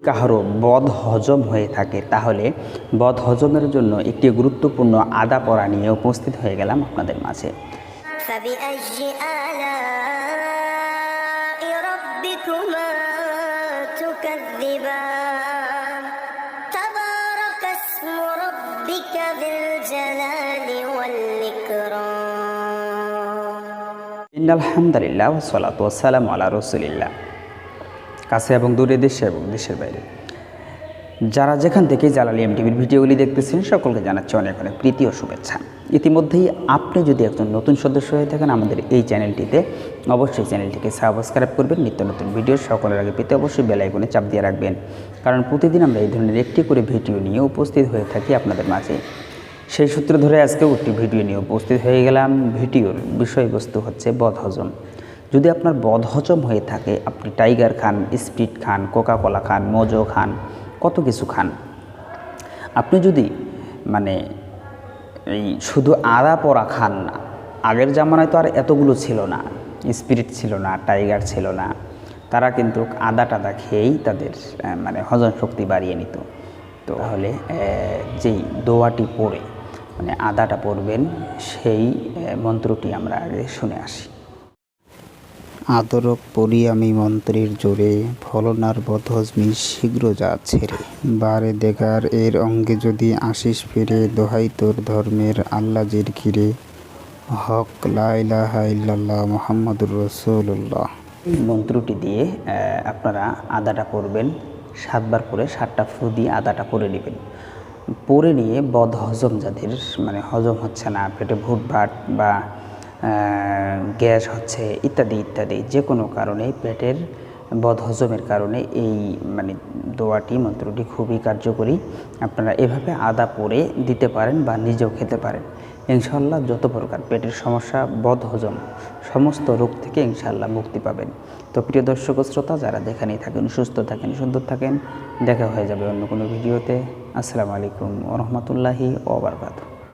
কাহারও বদ হজম হয়ে থাকে তাহলে বদ হজমের জন্য একটি গুরুত্বপূর্ণ আদা পড়া নিয়ে উপস্থিত হয়ে গেলাম আপনাদের মাঝে। আলহামদুলিল্লাহ ওয়াসসালাতু ওয়াসসালামু আলা রাসূলিল্লাহ। কাছে এবং দূরে, দেশে এবং দেশের বাইরে যারা যেখান থেকে জালালী এমটিভির ভিডিওগুলি দেখতেছেন সকলকে জানাচ্ছি অনেক অনেক প্রীতি ও শুভেচ্ছা। ইতিমধ্যেই আপনি যদি একজন নতুন সদস্য হয়ে থাকেন আমাদের এই চ্যানেলটিতে, অবশ্যই চ্যানেলটিকে সাবস্ক্রাইব করবেন। নিত্য নতুন ভিডিও সকলের আগে পেতে অবশ্যই বেল আইকনে চাপ দিয়ে রাখবেন, কারণ প্রতিদিন আমরা এই ধরনের একটি করে ভিডিও নিয়ে উপস্থিত হয়ে থাকি আপনাদের মাঝে। সেই সূত্র ধরে আজকেও একটি ভিডিও নিয়ে উপস্থিত হয়ে গেলাম। ভিডিওর বিষয়বস্তু হচ্ছে বদহজম। যদি আপনার বদহজম হয়ে থাকে, আপনি টাইগার খান, স্প্রিট খান, কোকাকোলা খান, মোজো খান, কত কিছু খান, আপনি যদি এই শুধু আদা পড়া খান না, আগের জামানায় তো আর এতগুলো ছিল না, স্পিরিট ছিল না, টাইগার ছিল না, তারা কিন্তু আদা টাদা খেয়েই তাদের হজম শক্তি বাড়িয়ে নিত। তো তাহলে যেই দোয়াটি পড়ে আদাটা পড়বেন, সেই মন্ত্রটি আমরা আগে শুনে আসি। আদরক পড়ি আমি মন্ত্রের জোরে, ফলনার বদহজমি শীঘ্র যা ছেড়ে, বারে দেখার এর অঙ্গে যদি আসিস ফিরে, দোহাই তোর ধর্মের আল্লাজির ঘিরে, হক লা ইলাহা ইল্লাল্লাহ মুহাম্মাদুর রাসূলুল্লাহ। এই মন্ত্রটি দিয়ে আপনারা আদাটা পড়বেন, 7 বার করে 7টা ফু দিয়ে আদাটা পড়ে নেবেন। পরে নিয়ে বদহজম যাদের হজম হচ্ছে না, পেটে ভুটভাট বা গ্যাস হচ্ছে ইত্যাদি ইত্যাদি, যে কোনো কারণে পেটের বদহজমের কারণে এই দোয়াটি মন্ত্রটি খুবই কার্যকরী। আপনারা এভাবে আদা পরে দিতে পারেন বা নিজেও খেতে পারেন। ইনশাআল্লাহ যত প্রকার পেটের সমস্যা, বদহজম, সমস্ত রোগ থেকে ইনশাআল্লাহ মুক্তি পাবেন। তো প্রিয় দর্শক শ্রোতা, যারা যেখানেই থাকেন সুস্থ থাকেন, সুন্দর থাকেন। দেখা হয়ে যাবে অন্য কোনো ভিডিওতে। আসসালামু আলাইকুম ওয়া রাহমাতুল্লাহি ওয়া বারাকাতুহু।